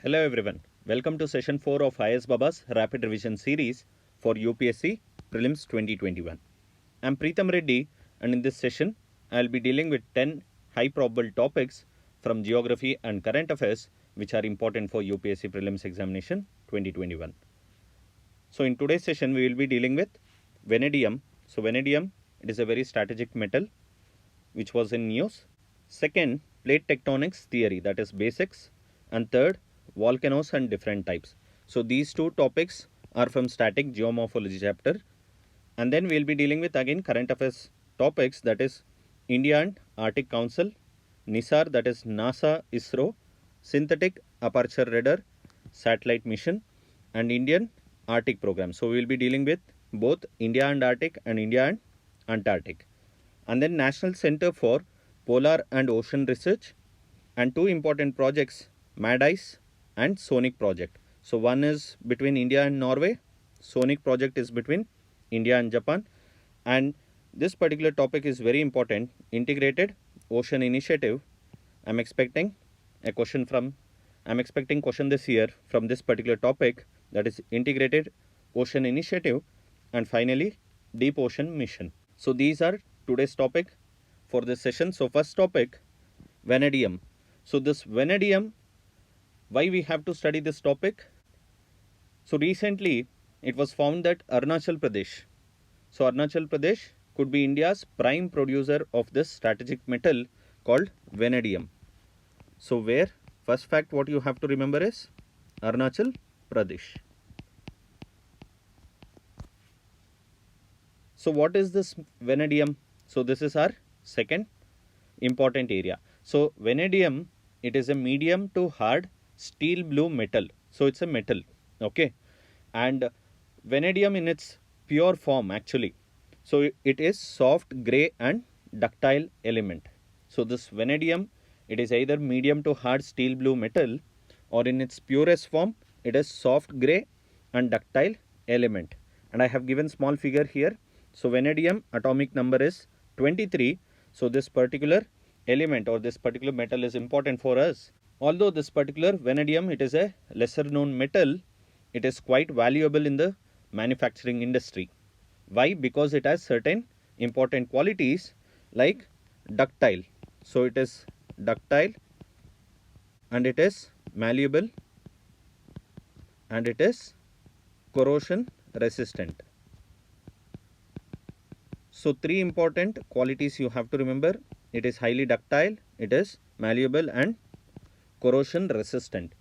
Hello everyone, welcome to session 4 of IS Baba's Rapid Revision series for UPSC Prelims 2021. I am Preetham Reddy and in this session I will be dealing with 10 high probable topics from geography and current affairs which are important for UPSC Prelims examination 2021. So in today's session we will be dealing with vanadium. So vanadium, it is a very strategic metal which was in news. Second, plate tectonics theory, that is basics. And third, volcanoes and different types. So these two topics are from static geomorphology chapter. And then we will be dealing with again current affairs topics, that is India and Arctic Council, NISAR, that is NASA ISRO, synthetic aperture radar satellite mission, and Indian Arctic program. So we will be dealing with both India and Arctic and India and Antarctic. And then National Center for Polar and Ocean Research, and two important projects, MADICE and SONIC project. So one is between India and Norway, SONIC project is between India and Japan, and this particular topic is very important, Integrated Ocean Initiative. I'm expecting question this year from this particular topic, that is Integrated Ocean Initiative, and finally Deep Ocean Mission. So these are today's topic for this session. So first topic, vanadium. So this vanadium, why we have to study this topic? So recently it was found that Arunachal Pradesh could be India's prime producer of this strategic metal called vanadium. So where? First fact what you have to remember is Arunachal Pradesh. So what is this vanadium? So this is our second important area. So vanadium, it is a medium to hard steel blue metal. So it's a metal, okay, and vanadium in its pure form actually, so it is soft gray and ductile element. So this vanadium, it is either medium to hard steel blue metal, or in its purest form it is soft gray and ductile element. And I have given small figure here. So vanadium atomic number is 23. So this particular element or this particular metal is important for us. Although this particular vanadium, it is a lesser known metal, it is quite valuable in the manufacturing industry. Why? Because it has certain important qualities like ductile. So it is ductile, and it is malleable, and it is corrosion resistant. So three important qualities you have to remember. It is highly ductile, it is malleable, and corrosion resistant.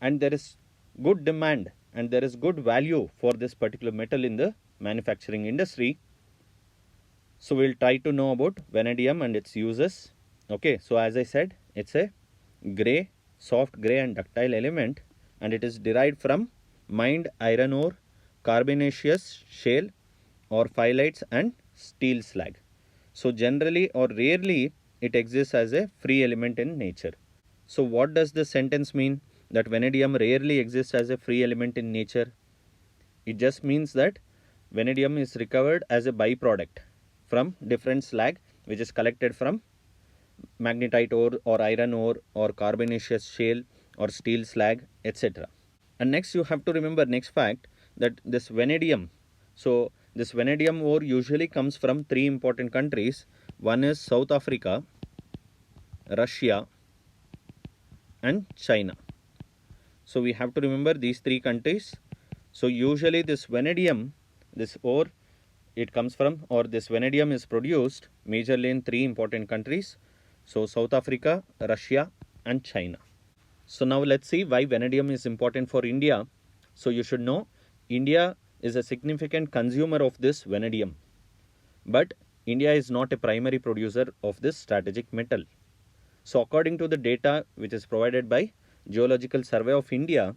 And there is good demand and there is good value for this particular metal in the manufacturing industry. So we'll try to know about vanadium and its uses. Okay, so as I said, it's a gray, soft gray and ductile element, and it is derived from mined iron ore, carbonaceous shale, or phyllites and steel slag. So generally or rarely it exists as a free element in nature. So what does this sentence mean, that vanadium rarely exists as a free element in nature? It just means that vanadium is recovered as a byproduct from different slag which is collected from magnetite ore or iron ore or carbonaceous shale or steel slag, etc. And next you have to remember next fact, that this vanadium, so this vanadium ore usually comes from three important countries. One is South Africa, Russia, and China. So we have to remember these three countries. So usually this vanadium, this ore, it comes from, or this vanadium is produced majorly in three important countries. So South Africa, Russia, and China. So now let's see why vanadium is important for India. So you should know India is a significant consumer of this vanadium, but India is not a primary producer of this strategic metal. So according to the data which is provided by Geological Survey of India,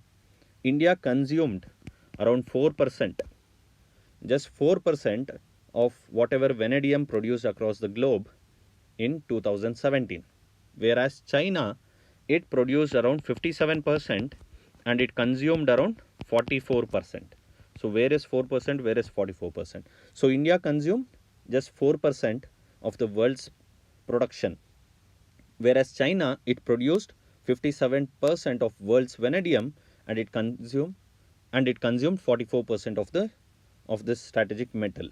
India consumed around 4%, just 4% of whatever vanadium produced across the globe in 2017, whereas China, it produced around 57% and it consumed around 44%. So where is 4%, where is 44%? So India consumed just 4% of the world's production, whereas China, it produced 57% of world's vanadium, and it consumed 44% of this strategic metal.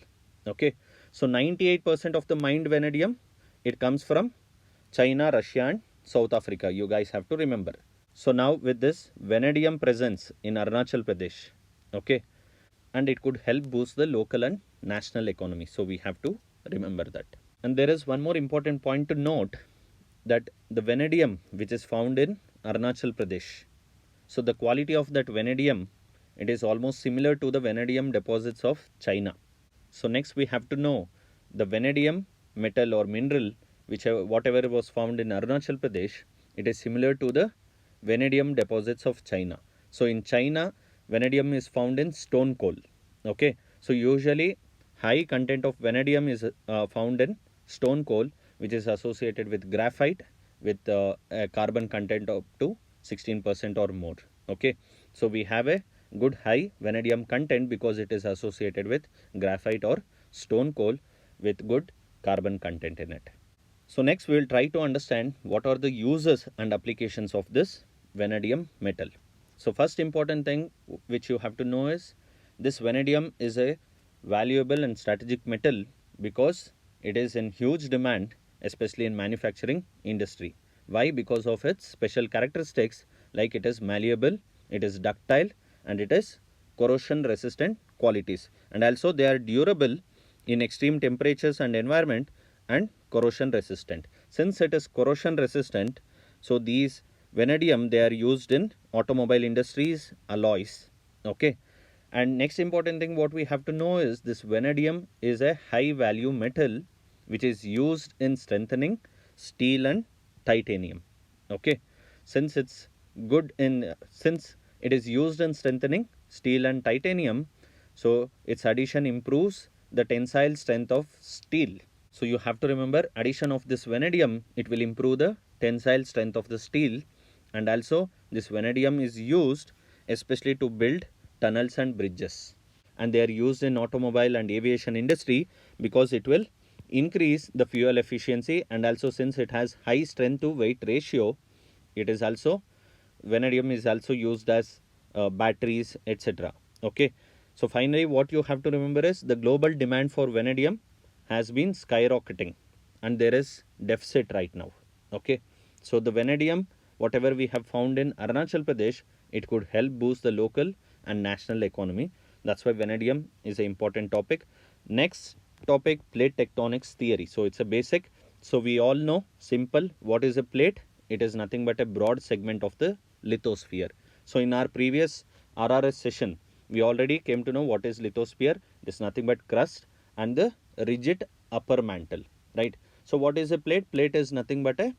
Okay, so 98% of the mined vanadium, it comes from China, Russia and South Africa. You guys have to remember. So now with this vanadium presence in Arunachal Pradesh, okay, and it could help boost the local and national economy. So we have to remember that. And there is one more important point to note, that the vanadium which is found in Arunachal Pradesh, so the quality of that vanadium, it is almost similar to the vanadium deposits of China. So next we have to know the vanadium metal or mineral whatever was found in Arunachal Pradesh, it is similar to the vanadium deposits of China. So in China, vanadium is found in stone coal. Okay, so usually high content of vanadium is found in stone coal, which is associated with graphite with a carbon content up to 16% or more. Okay, so we have a good high vanadium content because it is associated with graphite or stone coal with good carbon content in it. So next we will try to understand what are the uses and applications of this vanadium metal. So first important thing which you have to know is this vanadium is a valuable and strategic metal because it is in huge demand, especially in manufacturing industry. Why? Because of its special characteristics, like it is malleable, it is ductile and it is corrosion resistant qualities, and also they are durable in extreme temperatures and environment and corrosion resistant. Since it is corrosion resistant, so these vanadium, they are used in automobile industries, alloys. Okay, and next important thing what we have to know is this vanadium is a high value metal which is used in strengthening steel and titanium. Okay, since it's good in since it is used in strengthening steel and titanium, so its addition improves the tensile strength of steel. So you have to remember, addition of this vanadium, it will improve the tensile strength of the steel, and also this vanadium is used especially to build tunnels and bridges, and they are used in automobile and aviation industry because it will increase the fuel efficiency, and also since it has high strength to weight ratio, it is also vanadium is also used as batteries, etc. Okay, so finally what you have to remember is the global demand for vanadium has been skyrocketing and there is deficit right now. Okay, so the vanadium whatever we have found in Arunachal Pradesh, it could help boost the local and national economy. That's why vanadium is an important topic. Next topic, plate tectonics theory. So it's a basic. So we all know simple what is a plate. It is nothing but a broad segment of the lithosphere. So in our previous RRS session, we already came to know what is lithosphere. It is nothing but crust and the rigid upper mantle, right? So what is a plate? Plate is nothing but a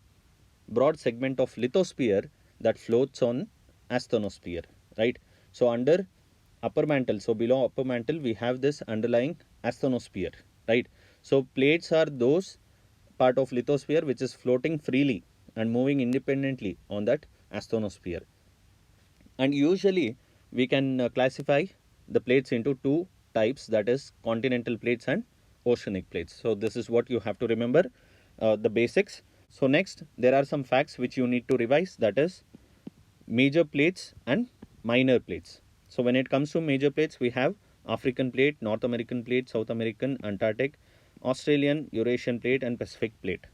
broad segment of lithosphere that floats on asthenosphere, right? So under upper mantle, so below upper mantle we have this underlying asthenosphere, right? So plates are those part of lithosphere which is floating freely and moving independently on that asthenosphere. And usually we can classify the plates into two types, that is continental plates and oceanic plates. So this is what you have to remember, the basics. So next there are some facts which you need to revise, that is major plates and minor plates. So when it comes to major plates, we have African plate, North American plate, South American, Antarctic, Australian, Eurasian plate and Pacific plate.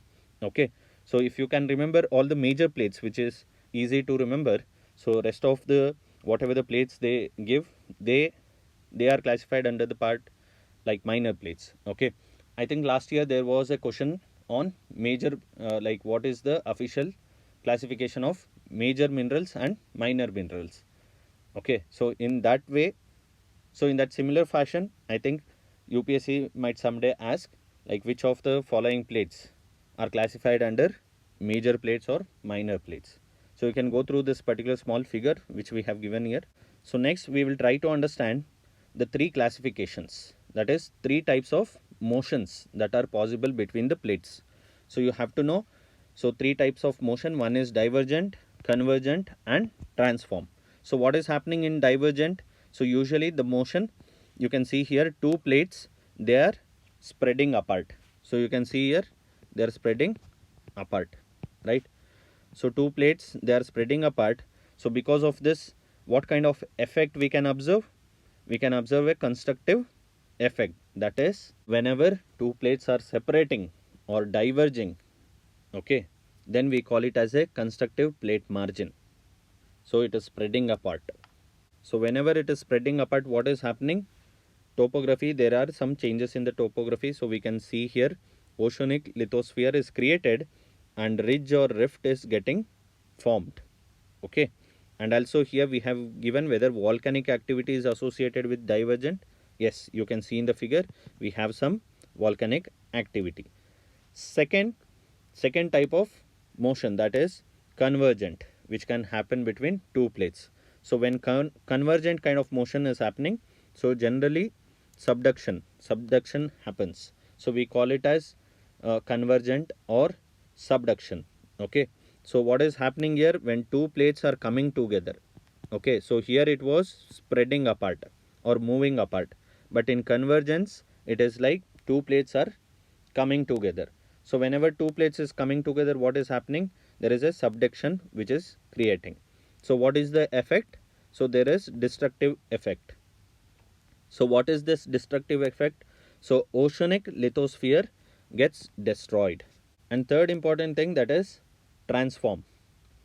Okay, so if you can remember all the major plates, which is easy to remember, so rest of the whatever the plates they give, they are classified under the part like minor plates. Okay, I think last year there was a question on major like what is the official classification of major minerals and minor minerals. Okay, so in that way, so in that similar fashion, I think UPSC might someday ask like which of the following plates are classified under major plates or minor plates. So you can go through this particular small figure which we have given here. So next we will try to understand the three classifications, that is three types of motions that are possible between the plates. So you have to know, so three types of motion, one is divergent, convergent and transform. So what is happening in divergent? So usually the motion, you can see here two plates, they are spreading apart. So you can see here they are spreading apart, right? So two plates, they are spreading apart. So because of this, what kind of effect we can observe? We can observe a constructive effect. That is, whenever two plates are separating or diverging, okay, then we call it as a constructive plate margin. So it is spreading apart. So whenever it is spreading apart, what is happening? Topography, there are some changes in the topography. So we can see here oceanic lithosphere is created and ridge or rift is getting formed. Okay, and also here we have given whether volcanic activity is associated with divergent. Yes, you can see in the figure we have some volcanic activity. Second type of motion, that is convergent, which can happen between two plates. So when convergent kind of motion is happening, so generally subduction happens. So we call it as convergent or subduction. Okay, so what is happening here when two plates are coming together? Okay, so here it was spreading apart or moving apart, but in convergence it is like two plates are coming together. So whenever two plates is coming together, what is happening? There is a subduction which is creating. So what is the effect? So there is destructive effect. So what is this destructive effect? So oceanic lithosphere gets destroyed. And third important thing, that is transform.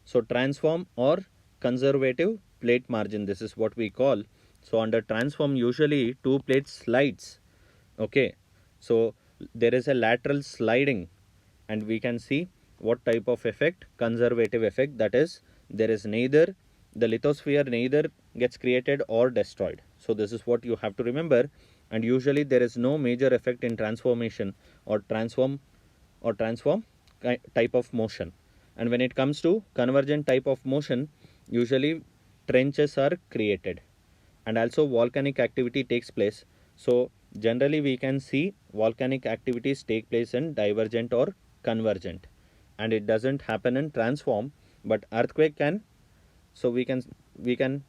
So transform or conservative plate margin, this is what we call. So under transform, usually two plates slides. Okay, so there is a lateral sliding, and we can see what type of effect, conservative effect, that is there is neither the lithosphere neither gets created or destroyed. So this is what you have to remember. And usually there is no major effect in transformation or transform type of motion. And when it comes to convergent type of motion, usually trenches are created and also volcanic activity takes place. So generally we can see volcanic activities take place in divergent or convergent, and it doesn't happen in transform, but earthquake can. So we can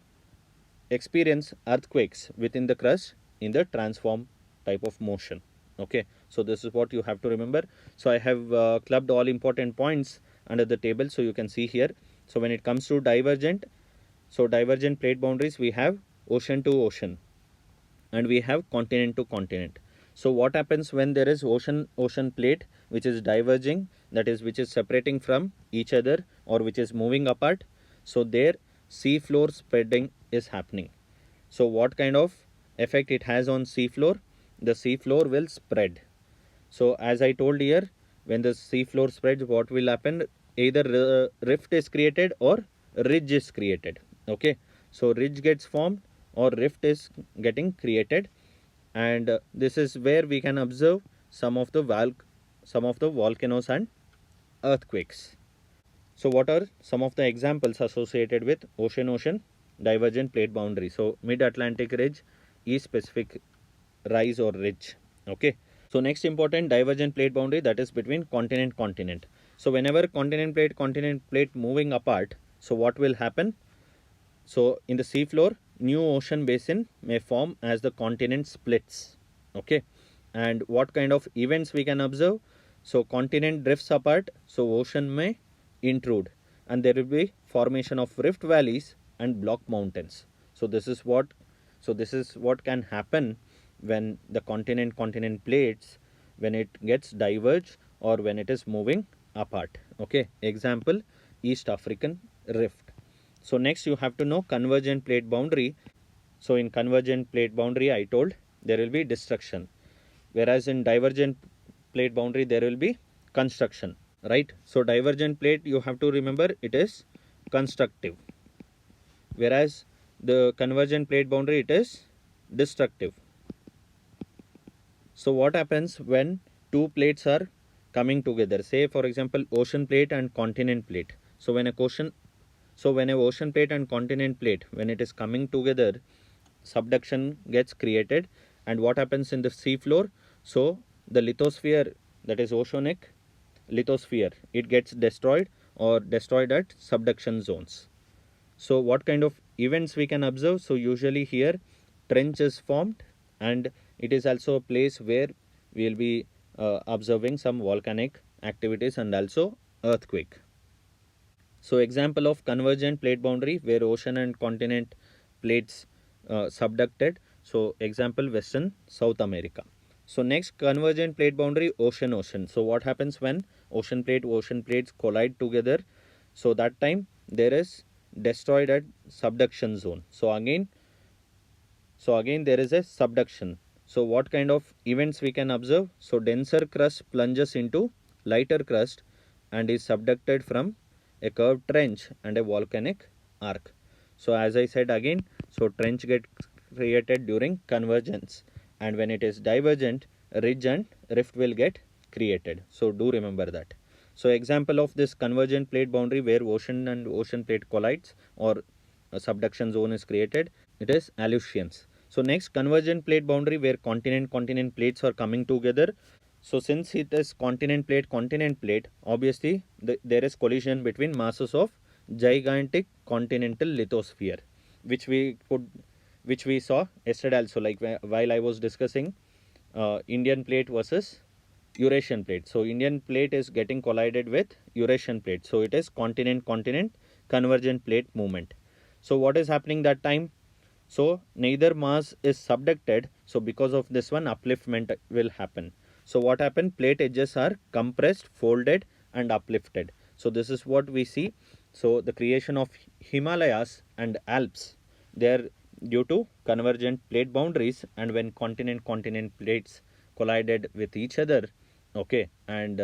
experience earthquakes within the crust in the transform type of motion. Okay, so this is what you have to remember. So I have clubbed all important points under the table, so you can see here. So when it comes to divergent, so divergent plate boundaries, we have ocean to ocean and we have continent to continent. So what happens when there is ocean plate which is diverging, that is which is separating from each other or which is moving apart? So there sea floor spreading is happening. So what kind of effect it has on sea floor? The sea floor will spread. So as I told here, when the sea floor spreads, what will happen? Either rift is created or ridge is created. Okay, so ridge gets formed or rift is getting created, and this is where we can observe some of the volcanoes and earthquakes. So what are some of the examples associated with ocean divergent plate boundary? So mid Atlantic ridge, East Pacific rise or ridge. Okay, so next important divergent plate boundary, that is between continent. So whenever continent plate moving apart, so what will happen? So in the seafloor, new ocean basin may form as the continent splits. Okay, and what kind of events we can observe? So continent drifts apart, so ocean may intrude, and there will be formation of rift valleys and block mountains. So this is what can happen when the continent plates, when it gets diverged or when it is moving apart. Okay, example, East African rift. So next you have to know convergent plate boundary. So in convergent plate boundary, I told there will be destruction, whereas in divergent plate boundary there will be construction, right? So divergent plate, you have to remember, it is constructive, whereas the convergent plate boundary, it is destructive. So what happens when two plates are coming together? Say for example ocean plate and continent plate. So when a ocean plate and continent plate, when it is coming together, subduction gets created, and what happens in the sea floor? So the lithosphere, that is oceanic lithosphere, it gets destroyed or destroyed at subduction zones. So what kind of events we can observe? So usually here trench is formed, and it is also a place where we will be observing some volcanic activities and also earthquake. So example of convergent plate boundary where ocean and continent plates subducted. So example Western South America. So next convergent plate boundary ocean. So what happens when ocean plates collide together? So that time there is destroyed at subduction zone. So again there is a subduction. So what kind of events we can observe? So denser crust plunges into lighter crust and is subducted from a curved trench and a volcanic arc. So as I said again, so trench gets created during convergence, and when it is divergent, ridge and rift will get created. So do remember that. So example of this convergent plate boundary where ocean and ocean plate collides or a subduction zone is created, it is Aleutians. So next convergent plate boundary where continent plates are coming together. So since it is continent plate, obviously there is collision between masses of gigantic continental lithosphere, which we saw yesterday also, like while I was discussing Indian plate versus Eurasian plate. So Indian plate is getting collided with Eurasian plate. So it is continent convergent plate movement. So what is happening that time? So neither mass is subducted. So because of this one, upliftment will happen. So what happened? Plate edges are compressed, folded and uplifted. So this is what we see. So the creation of Himalayas and Alps, they are due to convergent plate boundaries, and when continent plates collided with each other, okay, and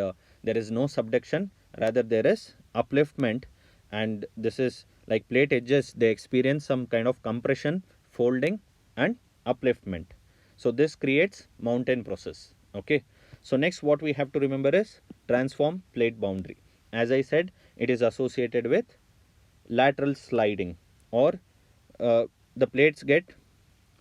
there is no subduction, rather there is upliftment, and this is like plate edges, they experience some kind of compression, folding and upliftment. So this creates mountain process. Okay, so next what we have to remember is transform plate boundary. As I said, it is associated with lateral sliding, or the plates get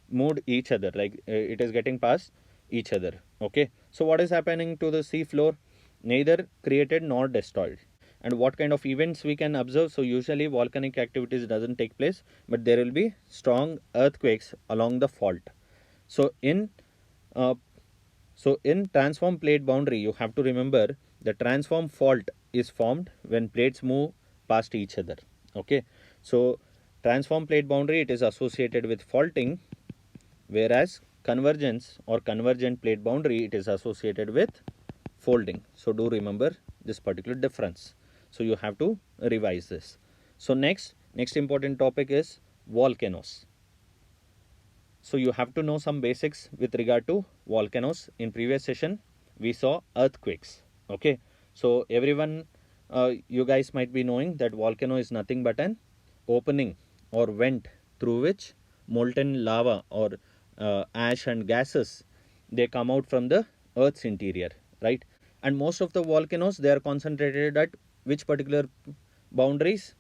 moved each other, like it is getting past each other. Okay, so what is happening to the sea floor? Neither created nor destroyed. And what kind of events we can observe? So usually volcanic activities doesn't take place, but there will be strong earthquakes along the fault. So in uh, transform plate boundary, you have to remember the transform fault is formed when plates move past each other. Okay, so transform plate boundary, it is associated with faulting, whereas convergence or convergent plate boundary, it is associated with folding. So do remember this particular difference. So you have to revise this. So next important topic is volcanoes. So you have to know some basics with regard to volcanoes. In previous session we saw earthquakes. Okay, so everyone, you guys might be knowing that volcano is nothing but an opening or vent through which molten lava or ash and gases, they come out from the earth's interior, right? And most of the volcanoes, they are concentrated at which particular boundaries?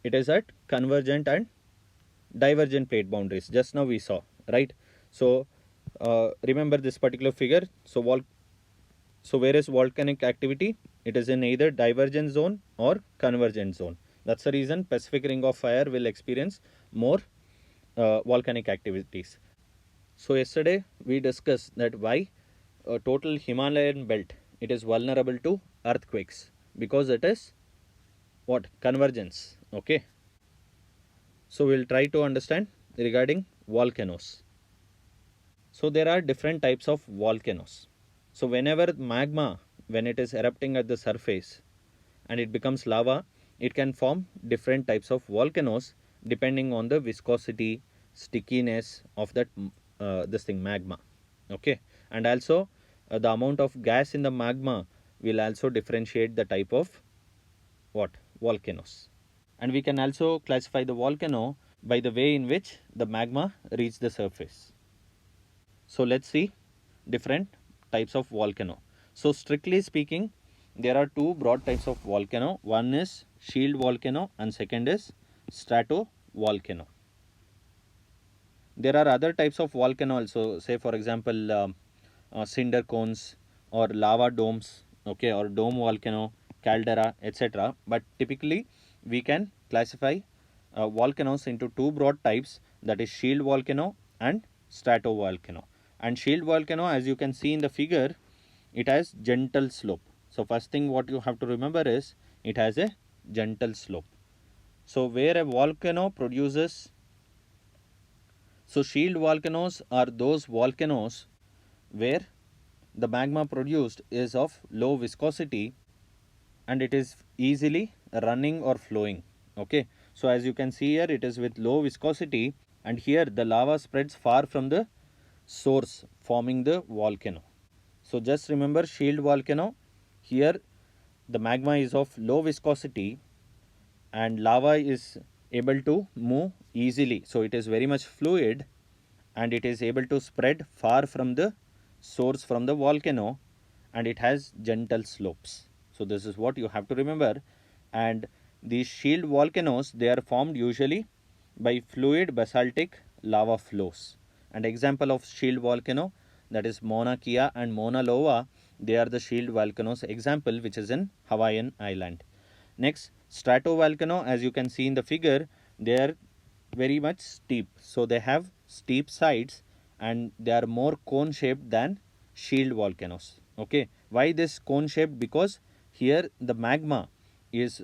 It is at convergent and divergent plate boundaries, just now we saw, right? So remember this particular figure. So where is volcanic activity? It is in either divergent zone or convergent zone. That's the reason Pacific Ring of Fire will experience more volcanic activities. So yesterday we discussed that why total Himalayan belt, it is vulnerable to earthquakes, because it is what? Convergence. Okay, so we'll try to understand regarding volcanoes. So there are different types of volcanoes. So whenever magma, when it is erupting at the surface and it becomes lava, it can form different types of volcanoes depending on the viscosity, stickiness of that this thing magma. Okay, and also the amount of gas in the magma will also differentiate the type of what? Volcanoes. And we can also classify the volcano by the way in which the magma reach the surface. So let's see different types of volcano. So strictly speaking, there are two broad types of volcano. One is shield volcano and second is stratovolcano. There are other types of volcano also, say for example cinder cones or lava domes, okay, or dome volcano, caldera, etc. But typically we can classify volcanoes into two broad types, that is shield volcano and stratovolcano. And shield volcano, as you can see in the figure, it has gentle slope. So first thing what you have to remember is it has a gentle slope. So where a volcano produces, so shield volcanoes are those volcanoes where the magma produced is of low viscosity and it is easily running or flowing. Okay, so as you can see here, it is with low viscosity, and here the lava spreads far from the source, forming the volcano. So just remember, shield volcano, here the magma is of low viscosity and lava is able to move easily. So it is very much fluid and it is able to spread far from the source, from the volcano, and it has gentle slopes. So this is what you have to remember. And these shield volcanoes, they are formed usually by fluid basaltic lava flows. An example of shield volcano, that is Mauna Kea and Mauna Loa, they are the shield volcanoes example, which is in Hawaiian island. Next, stratovolcano, as you can see in the figure, they are very much steep. So they have steep sides and they are more cone shaped than shield volcanoes. Okay, why this cone shaped? Because here the magma is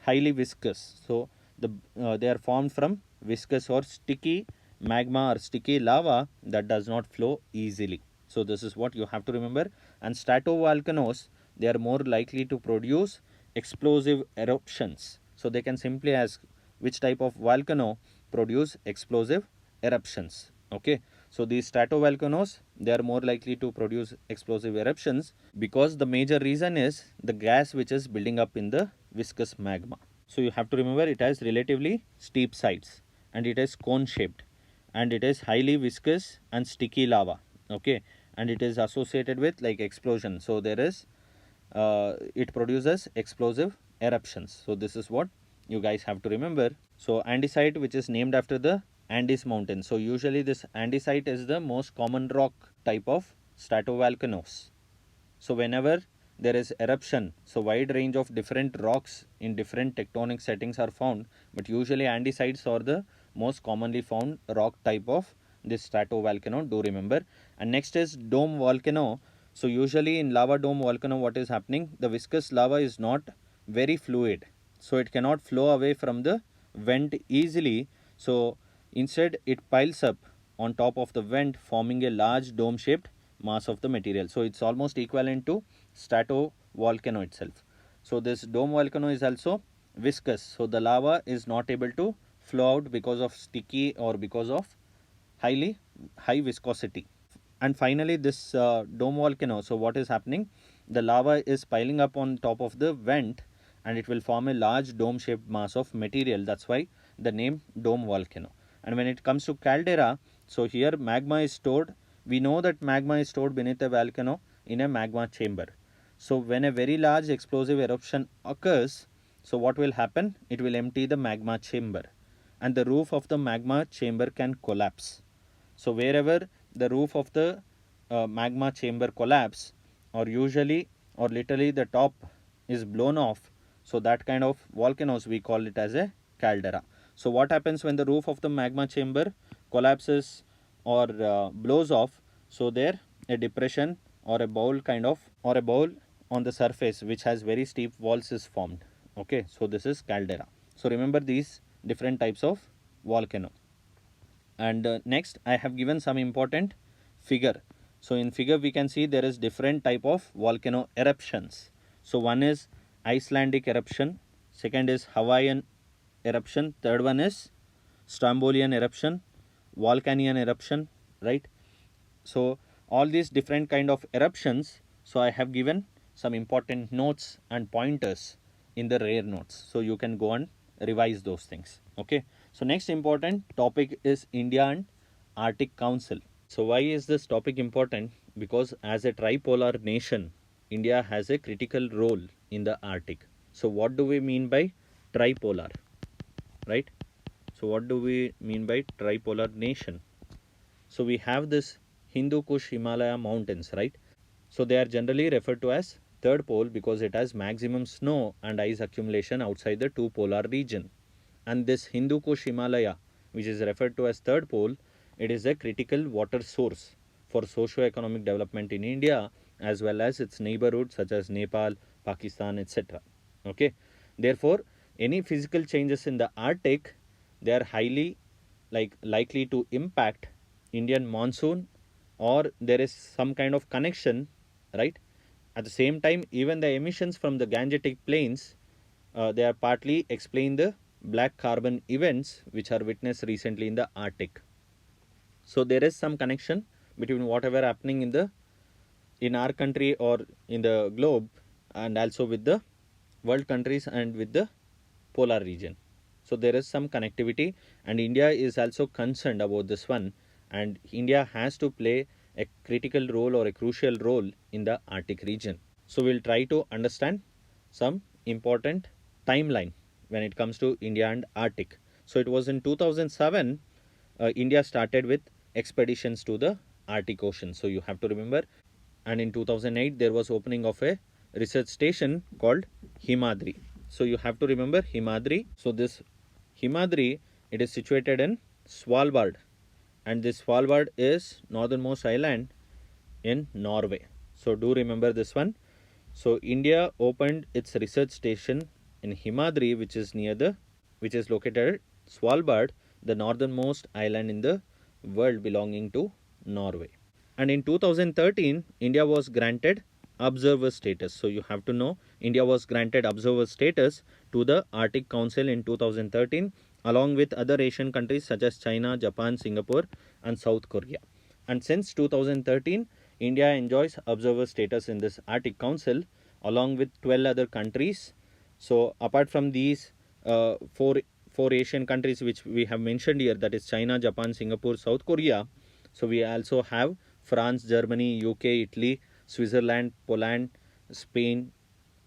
highly viscous. So they are formed from viscous or sticky magma or sticky lava that does not flow easily. So this is what you have to remember. And stratovolcanoes, they are more likely to produce explosive eruptions. So they can simply ask which type of volcano produce explosive eruptions. Okay, so these stratovolcanoes, they are more likely to produce explosive eruptions because the major reason is the gas which is building up in the viscous magma. So you have to remember, it has relatively steep sides and it is cone shaped and it is highly viscous and sticky lava. Okay, and it is associated with like explosion. So there is it produces explosive eruptions. So this is what you guys have to remember. So andesite, which is named after the Andes mountain. So usually this andesite is the most common rock type of stratovolcanoes. So whenever there is eruption, so wide range of different rocks in different tectonic settings are found, but usually andesites are the most commonly found rock type of this stratovolcano, do remember. And next is dome volcano. So usually in lava dome volcano, what is happening, the viscous lava is not very fluid, so it cannot flow away from the vent easily. So instead it piles up on top of the vent, forming a large dome shaped mass of the material. So it's almost equivalent to stratovolcano itself. So this dome volcano is also viscous, so the lava is not able to flow out because of sticky or because of high viscosity. And finally this dome volcano, so what is happening, the lava is piling up on top of the vent and it will form a large dome shaped mass of material. That's why the name dome volcano. And when it comes to caldera, so here magma is stored. We know that magma is stored beneath a volcano in a magma chamber. So when a very large explosive eruption occurs, so what will happen, it will empty the magma chamber and the roof of the magma chamber can collapse. So wherever the roof of the magma chamber collapse, or usually or literally the top is blown off, so that kind of volcanoes we call it as a caldera. So what happens when the roof of the magma chamber collapses or blows off, so there a depression or a bowl on the surface which has very steep walls is formed. Okay, so this is caldera. So remember these different types of volcano. And next I have given some important figure. So in figure we can see there is different type of volcano eruptions. So one is Icelandic eruption, second is Hawaiian eruption, third one is Strombolian eruption, Volcanian eruption, right? So all these different kind of eruptions, so I have given some important notes and pointers in the rare notes, so you can go and revise those things. Okay, so next important topic is India and Arctic Council. So why is this topic important? Because as a tripolar nation, India has a critical role in the Arctic. So what do we mean by tripolar, right? So what do we mean by tripolar nation? So we have this Hindu Kush Himalaya mountains, right? So they are generally referred to as third pole because it has maximum snow and ice accumulation outside the two polar region. And this Hindu Kush Himalaya, which is referred to as third pole, it is a critical water source for socio-economic development in India as well as its neighborhoods such as Nepal, Pakistan, etc. Okay, therefore any physical changes in the Arctic, they are highly likely to impact Indian monsoon, or there is some kind of connection, right? At the same time, even the emissions from the Gangetic plains, they are partly explain the black carbon events which are witnessed recently in the Arctic. So there is some connection between whatever happening in our country or in the globe, and also with the world countries and with the polar region. So there is some connectivity, and India is also concerned about this one, and India has to play a critical role or a crucial role in the Arctic region. So we'll try to understand some important timeline when it comes to India and Arctic. So it was in 2007 India started with expeditions to the Arctic Ocean. So you have to remember, and in 2008 there was opening of a research station called Himadri. So you have to remember Himadri. So this Himadri, it is situated in Svalbard, and this Svalbard is northernmost island in Norway. So do remember this one. So India opened its research station in Himadri, which is located at Svalbard, the northernmost island in the world belonging to Norway. And in 2013, India was granted observer status. So you have to know, India was granted observer status to the Arctic Council in 2013, along with other Asian countries such as China, Japan, Singapore, and South Korea. And since 2013, India enjoys observer status in this Arctic Council along with 12 other countries. So apart from these four Asian countries which we have mentioned here, that is China, Japan, Singapore, South Korea. So we also have France, Germany, UK, Italy, Switzerland, Poland, Spain,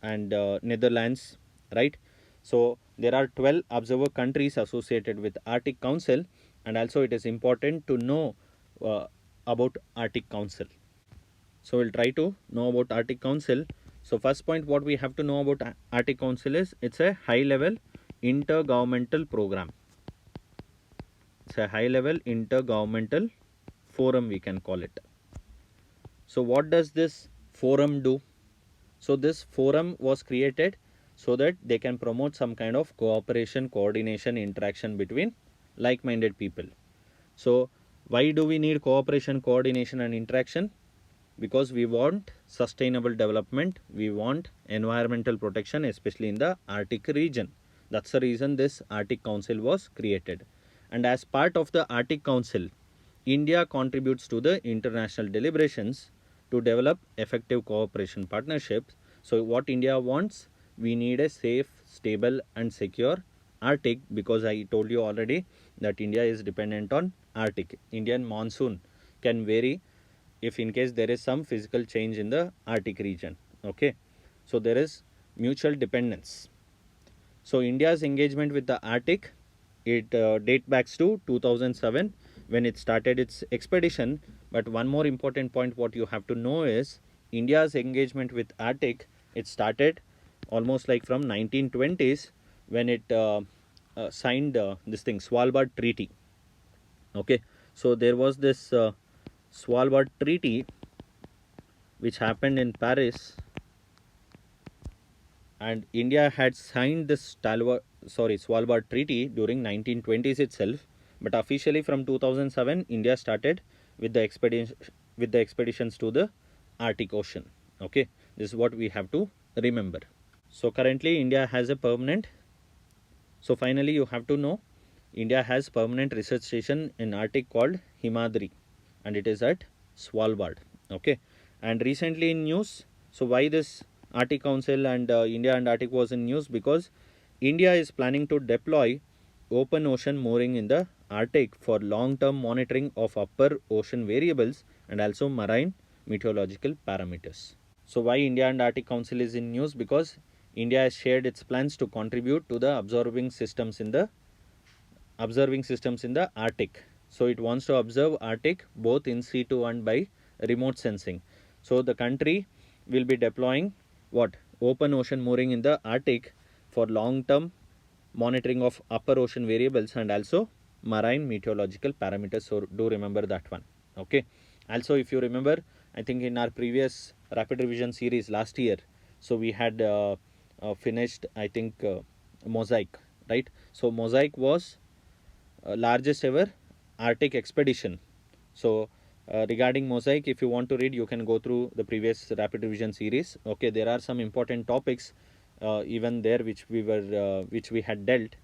and Netherlands, right? So there are 12 observer countries associated with Arctic Council, and also it is important to know about Arctic Council. So we'll try to know about Arctic Council. So first point what we have to know about Arctic Council is it's a high level intergovernmental program. It's a high level intergovernmental forum, we can call it. So what does this forum do? So this forum was created so that they can promote some kind of cooperation, coordination, interaction between like-minded people. So why do we need cooperation, coordination, and interaction? Because we want sustainable development, we want environmental protection, especially in the Arctic region. That's the reason this Arctic Council was created. And as part of the Arctic Council, India contributes to the international deliberations to develop effective cooperation partnerships. So what India wants, we need a safe, stable, and secure Arctic, because I told you already that India is dependent on Arctic. Indian monsoon can vary if in case there is some physical change in the Arctic region. Okay, so there is mutual dependence. So India's engagement with the Arctic, it dates back to 2007 when it started its expedition. But one more important point what you have to know is India's engagement with Arctic, it started almost like from 1920s when it signed this thing Svalbard Treaty. Okay, so there was this Svalbard Treaty which happened in Paris, and India had signed this Svalbard Treaty during 1920s itself, but officially from 2007 India started with the expeditions to the Arctic Ocean. Okay, this is what we have to remember. So currently India has a permanent, so finally you have to know, India has permanent research station in Arctic called Himadri, and it is at Svalbard. Okay, and recently in news, so why this Arctic Council and India and Arctic was in news? Because India is planning to deploy open ocean mooring in the Arctic for long-term monitoring of upper ocean variables and also marine meteorological parameters. So why India and Arctic Council is in news? Because India has shared its plans to contribute to the observing systems in the Arctic. So it wants to observe Arctic both in situ and by remote sensing. So the country will be deploying what? Open ocean mooring in the Arctic for long-term monitoring of upper ocean variables and also marine meteorological parameters. So do remember that one. Okay. Also, if you remember, I think in our previous rapid revision series last year, so we had finished, I think, Mosaic, right? So Mosaic was largest ever Arctic expedition. So regarding Mosaic, if you want to read, you can go through the previous rapid revision series. Okay, there are some important topics even there which we had dealt.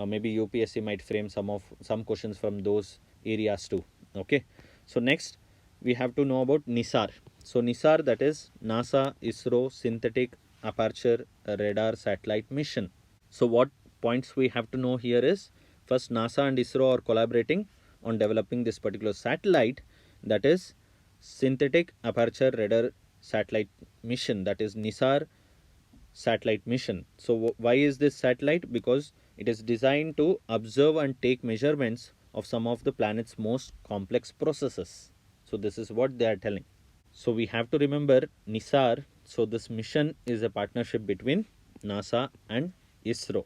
Maybe UPSC might frame some questions from those areas too. Okay, so next we have to know about NISAR. So NISAR, that is NASA ISRO Synthetic Aperture Radar Satellite Mission. So what points we have to know here is, first, NASA and ISRO are collaborating on developing this particular satellite, that is Synthetic Aperture Radar Satellite Mission, that is NISAR satellite mission. So why is this satellite? Because it is designed to observe and take measurements of some of the planet's most complex processes. So this is what they are telling. So we have to remember NISAR. So this mission is a partnership between NASA and ISRO,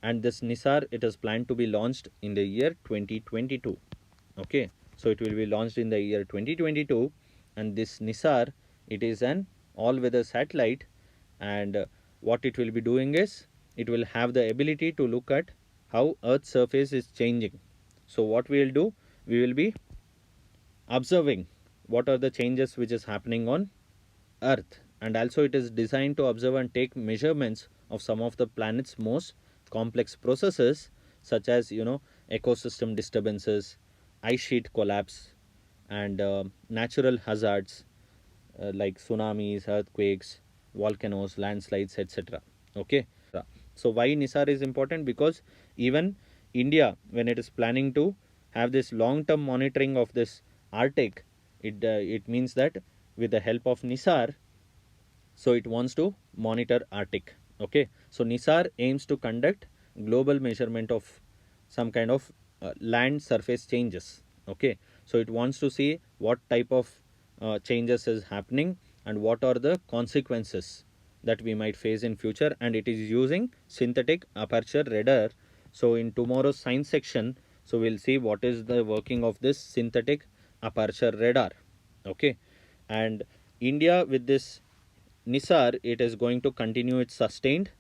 and this NISAR, it is planned to be launched in the year 2022. Okay, so it will be launched in the year 2022, and this NISAR, it is an all-weather satellite, and what it will be doing is, it will have the ability to look at how Earth's surface is changing. So what we will do, we will be observing what are the changes which is happening on Earth, and also it is designed to observe and take measurements of some of the planet's most complex processes, such as ecosystem disturbances, ice sheet collapse, and natural hazards like tsunamis, earthquakes, volcanoes, landslides, etc. Okay, so why NISAR is important? Because even India, when it is planning to have this long-term monitoring of this Arctic, it means that with the help of NISAR, so it wants to monitor Arctic. Okay, so NISAR aims to conduct global measurement of some kind of land surface changes. Okay, so it wants to see what type of changes is happening and what are the consequences that we might face in future, and it is using synthetic aperture radar. So in tomorrow's science section, so we'll see what is the working of this synthetic aperture radar. Okay, and India, with this NISAR, it is going to continue its sustained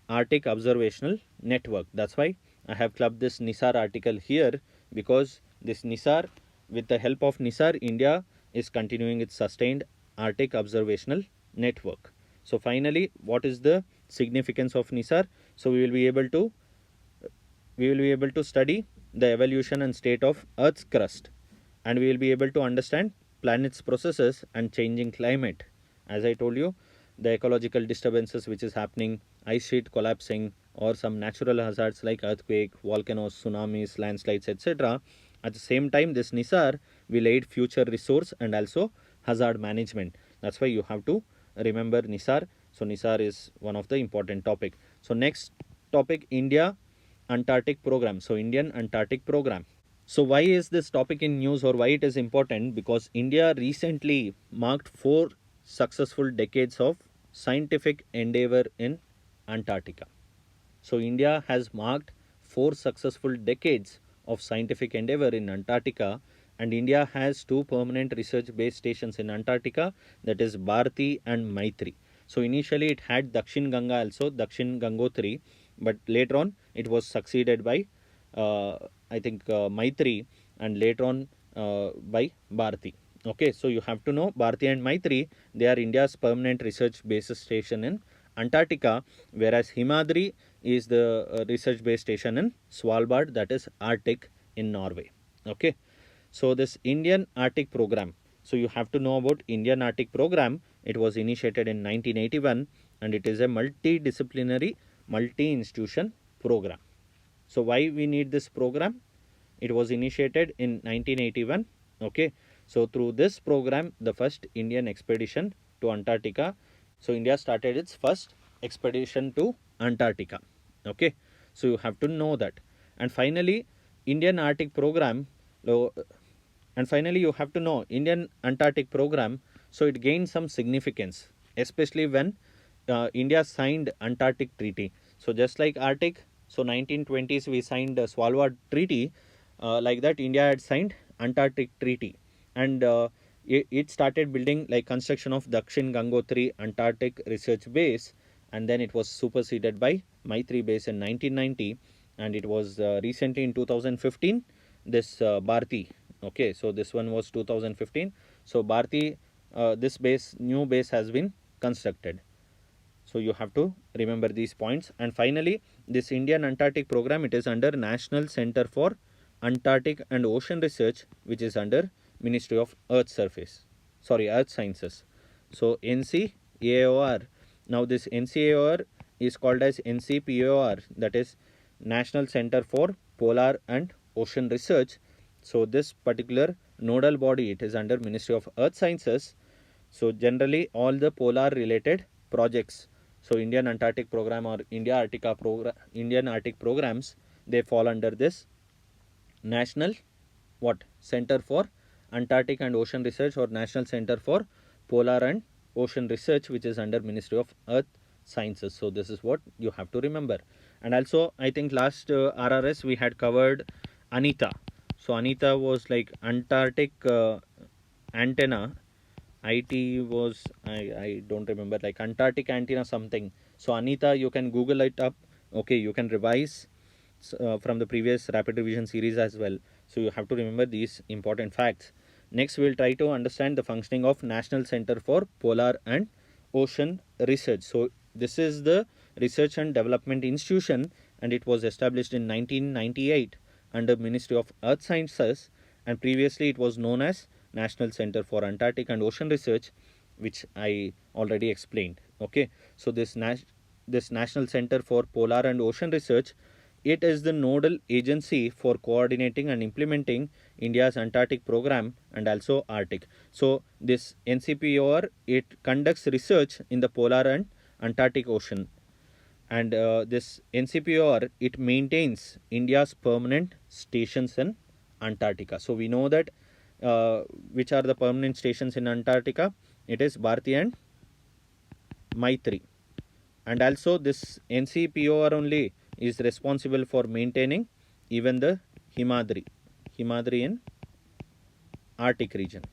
Arctic observational network. That's why I have clubbed this NISAR article here, because this NISAR, with the help of NISAR, India is continuing its sustained Arctic observational network. So finally, what is the significance of NISAR? So we will be able to study the evolution and state of Earth's crust, and we will be able to understand planet's processes and changing climate. As I told you, the ecological disturbances which is happening, ice sheet collapsing, or some natural hazards like earthquake, volcanoes, tsunamis, landslides, etc. At the same time, this NISAR will aid future resource and also hazard management. That's why you have to remember NISAR. So NISAR is one of the important topic. So next topic, India Antarctic program. So Indian Antarctic program. So why is this topic in news, or why it is important? Because India recently marked 4 successful decades of scientific endeavor in Antarctica. So India has marked 4 successful decades of scientific endeavor in Antarctica, and India has 2 permanent research base stations in Antarctica, that is Bharati and Maitri. So initially it had Dakshin Ganga also, Dakshin Gangotri, but later on it was succeeded by I think Maitri, and later on by Bharati. Okay, so you have to know Bharati and Maitri, they are India's permanent research base station in Antarctica, whereas Himadri is the research base station in Svalbard, that is Arctic in Norway. Okay, so this Indian Arctic program, so you have to know about Indian Arctic program. It was initiated in 1981, and it is a multidisciplinary, multi-institution program. So why we need this program? It was initiated in 1981. Okay, so through this program, the first Indian expedition to Antarctica, so India started its first expedition to Antarctica. Okay, so you have to know that. And finally, Indian Arctic program, and finally you have to know Indian Antarctic program, so it gained some significance, especially when India signed Antarctic Treaty. So just like Arctic, so 1920s we signed the Svalbard Treaty, like that India had signed Antarctic Treaty, and it started building like construction of Dakshin Gangotri Antarctic Research Base, and then it was superseded by Maitri base in 1990, and it was recently in 2015 this Bharti. Okay, so this one was 2015. So Bharti, this new base has been constructed. So you have to remember these points. And finally, this Indian Antarctic program, it is under National Center for Antarctic and Ocean Research, which is under Ministry of Earth Sciences. So NCAOR. Now this NCAOR is called as NCPOR, that is National Center for Polar and Ocean Research. So this particular nodal body, it is under Ministry of Earth Sciences. So generally all the polar related projects, so Indian Antarctic program or Indian Arctic programs, they fall under this National Center for Antarctic and Ocean Research, or National Center for Polar and Ocean Research, which is under Ministry of Earth Sciences. So this is what you have to remember. And also I think last RRS we had covered ANITA. So ANITA was like Antarctic antenna. IT was, I don't remember, like Antarctic antenna something. So ANITA, you can Google it up. Okay, you can revise from the previous rapid revision series as well. So you have to remember these important facts. Next, we will try to understand the functioning of National Center for Polar and Ocean Research. So this is the research and development institution, and it was established in 1998 under Ministry of Earth Sciences, and previously it was known as National Center for Antarctic and Ocean Research, which I already explained. Okay, so this National Center for Polar and Ocean Research, it is the nodal agency for coordinating and implementing India's Antarctic program and also Arctic. So this NCPOR, it conducts research in the polar and Antarctic Ocean, and this NCPOR, it maintains India's permanent stations in Antarctica. So we know that which are the permanent stations in Antarctica. It is Bharti and Maitri, and also this NCPOR only is responsible for maintaining even the Himadri in Arctic region.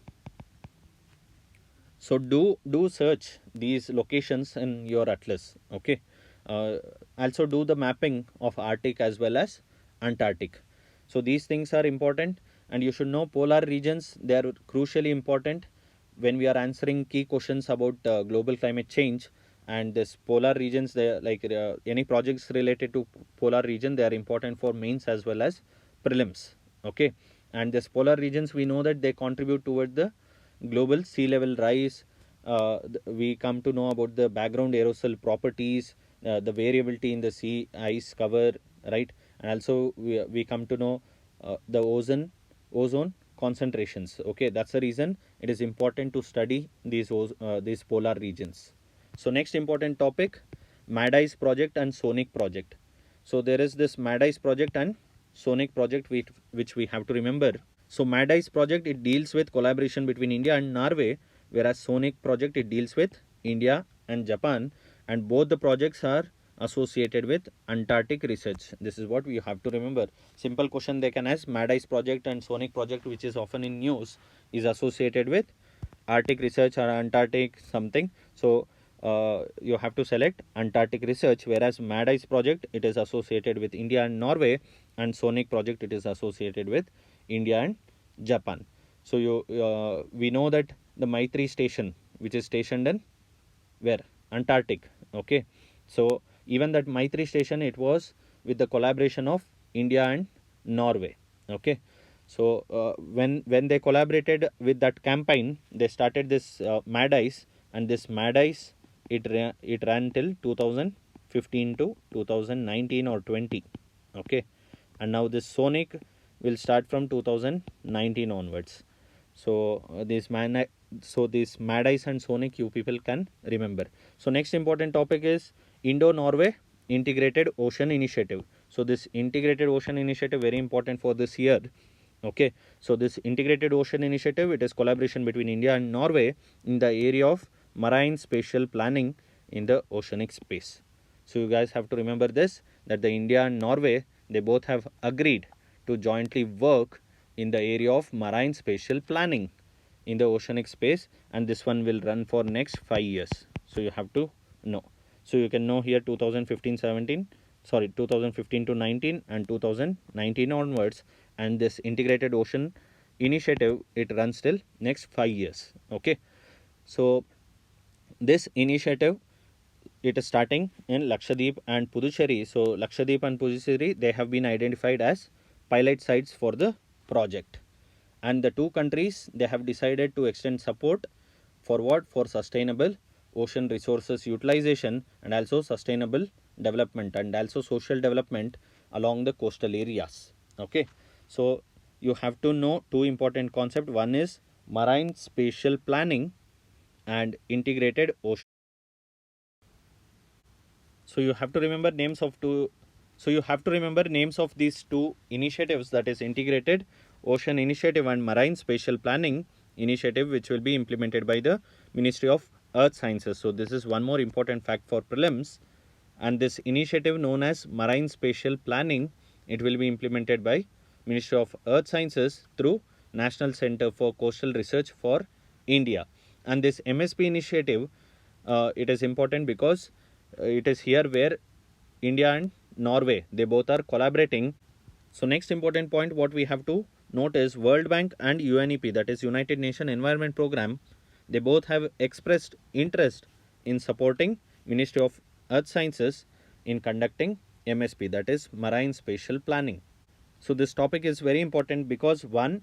So do search these locations in your atlas. Okay, also do the mapping of Arctic as well as Antarctic. So these things are important, and you should know polar regions, they are crucially important when we are answering key questions about global climate change. And this polar regions, they like any projects related to polar region, they are important for mains as well as prelims. Okay, and this polar regions, we know that they contribute toward the global sea level rise. We come to know about the background aerosol properties, the variability in the sea ice cover, right? And also we come to know the ozone concentrations. Okay, that's the reason it is important to study these polar regions. So next important topic, MADICE project and SONIC project. So there is this MADICE project and SONIC project which we have to remember. So MADICE project, it deals with collaboration between India and Norway, whereas SONIC project, it deals with India and Japan, and both the projects are associated with Antarctic research. This is what we have to remember. Simple question they can ask, MADICE project and SONIC project, which is often in news, is associated with Arctic research or Antarctic something. So you have to select Antarctic research, whereas MADICE project, it is associated with India and Norway, and SONIC project, it is associated with India and Japan. So we know that the Maitri station, which is stationed in where? Antarctic. Okay, so even that Maitri station, it was with the collaboration of India and Norway. Okay, so when they collaborated with that campaign, they started this MADICE, and this MADICE, it ran till 2015 to 2019 or 20. Okay, and now this SONIC will start from 2019 onwards. So this MADICE and SONIC, you people can remember. So next important topic is Indo-Norway Integrated Ocean Initiative. So this Integrated Ocean Initiative, very important for this year. Okay, so this Integrated Ocean Initiative, it is collaboration between India and Norway in the area of marine spatial planning in the oceanic space. So you guys have to remember this, that the India and Norway, they both have agreed to jointly work in the area of marine spatial planning in the oceanic space, and this one will run for next 5 years. So you have to know. So you can know here 2015-17 sorry, 2015 to 19 and 2019 onwards, and this integrated ocean initiative, it runs till next 5 years. Okay, so this initiative, it is starting in Lakshadweep and Puducherry. So Lakshadweep and Puducherry, they have been identified as pilot sites for the project, and the two countries, they have decided to extend support for what? For sustainable ocean resources utilization and also sustainable development and also social development along the coastal areas. Okay, so you have to know two important concepts. One is marine spatial planning and integrated ocean. So you have to remember names of two. So you have to remember names of these two initiatives, that is integrated ocean initiative and marine spatial planning initiative, which will be implemented by the Ministry of Earth Sciences. So this is one more important fact for prelims. And this initiative known as marine spatial planning, it will be implemented by Ministry of Earth Sciences through National Center for Coastal Research for India. And this MSP initiative, it is important because it is here where India and Norway, they both are collaborating. So next important point what we have to note is World Bank and UNEP, that is United Nations Environment Program, they both have expressed interest in supporting Ministry of Earth Sciences in conducting MSP, that is marine spatial planning. So this topic is very important because one,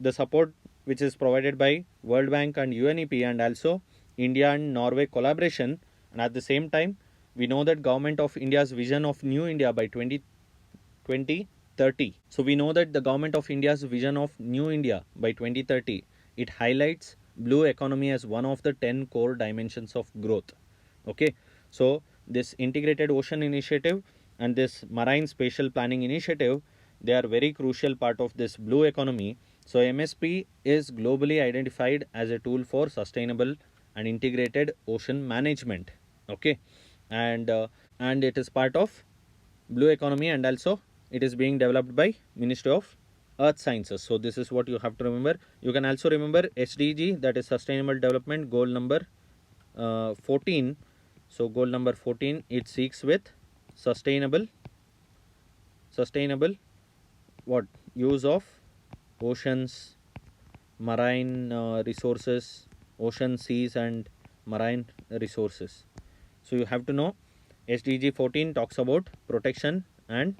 the support which is provided by World Bank and UNEP and also India and Norway collaboration, and at the same time we know that Government of India's vision of New India by 2030. So we know that the Government of India's vision of New India by 2030, it highlights blue economy as one of the 10 core dimensions of growth. Okay, so this integrated ocean initiative and this marine spatial planning initiative, they are very crucial part of this blue economy. So MSP is globally identified as a tool for sustainable and integrated ocean management. Okay, and it is part of blue economy and also it is being developed by Ministry of Earth Sciences. So this is what you have to remember. You can also remember SDG, that is Sustainable Development Goal number 14. So goal number 14, it seeks with sustainable what? Use of oceans, marine resources, ocean, seas and marine resources. So you have to know SDG 14 talks about protection and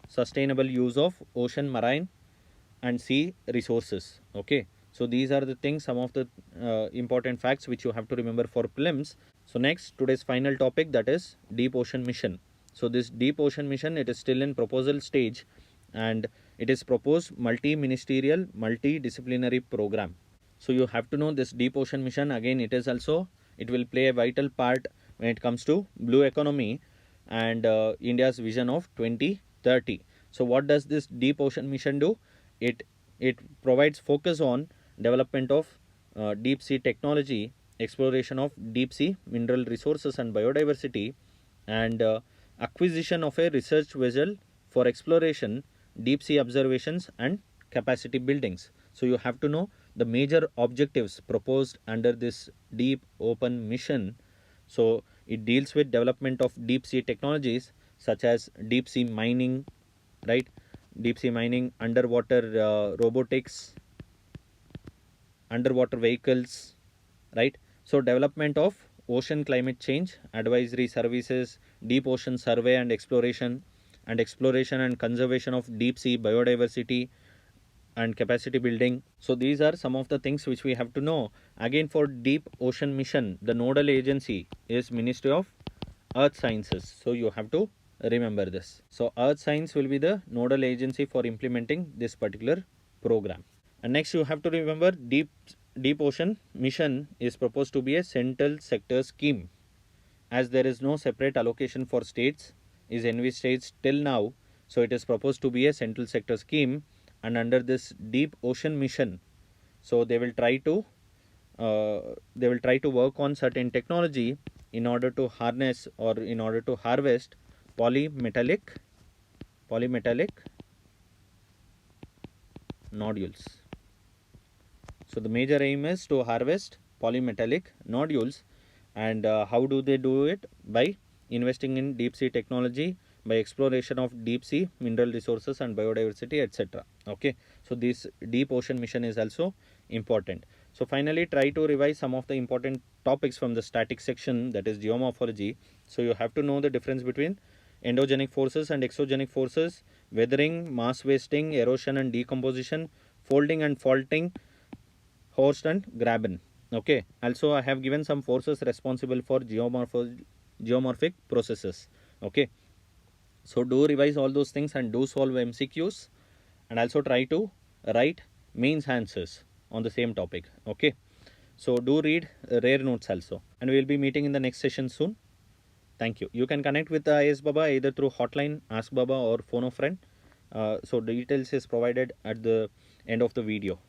sustainable use of ocean, marine and sea resources. Okay, so these are the things, some of the important facts which you have to remember for prelims. So next, today's final topic, that is deep ocean mission. So this deep ocean mission, it is still in proposal stage and it is proposed multi-ministerial multidisciplinary program. So you have to know this deep ocean mission, again it is also, it will play a vital part when it comes to blue economy and India's vision of 2030. So what does this deep ocean mission do? It provides focus on development of deep sea technology, exploration of deep sea mineral resources and biodiversity, and acquisition of a research vessel for exploration, deep sea observations and capacity buildings. So you have to know the major objectives proposed under this deep open mission. So it deals with development of deep sea technologies such as deep sea mining, right? Deep sea mining, underwater robotics, underwater vehicles, right? So development of ocean climate change advisory services, deep ocean survey and exploration and conservation of deep sea biodiversity and capacity building. So these are some of the things which we have to know. Again, for deep ocean mission, the nodal agency is Ministry of Earth Sciences. So you have to remember this. So Earth Science will be the nodal agency for implementing this particular program. And next you have to remember deep ocean mission is proposed to be a central sector scheme, as there is no separate allocation for states is envisaged till now. So it is proposed to be a central sector scheme, and under this deep ocean mission, so they will try to work on certain technology in order to harness or in order to harvest polymetallic nodules. So the major aim is to harvest polymetallic nodules, and how do they do it? By investing in deep sea technology by exploration of deep sea mineral resources and biodiversity, etc. Okay, so this deep ocean mission is also important. So finally, try to revise some of the important topics from the static section, that is geomorphology. So you have to know the difference between endogenic forces and exogenic forces, weathering, mass wasting, erosion and decomposition, folding and faulting, Horst and Graben. Okay, also I have given some forces responsible for geomorphic processes. Okay, so do revise all those things and do solve MCQs, and also try to write mains answers on the same topic. Okay, so do read rare notes also, and we will be meeting in the next session soon. Thank you. You can connect with IS Baba either through hotline Ask Baba or phone a friend. So details is provided at the end of the video.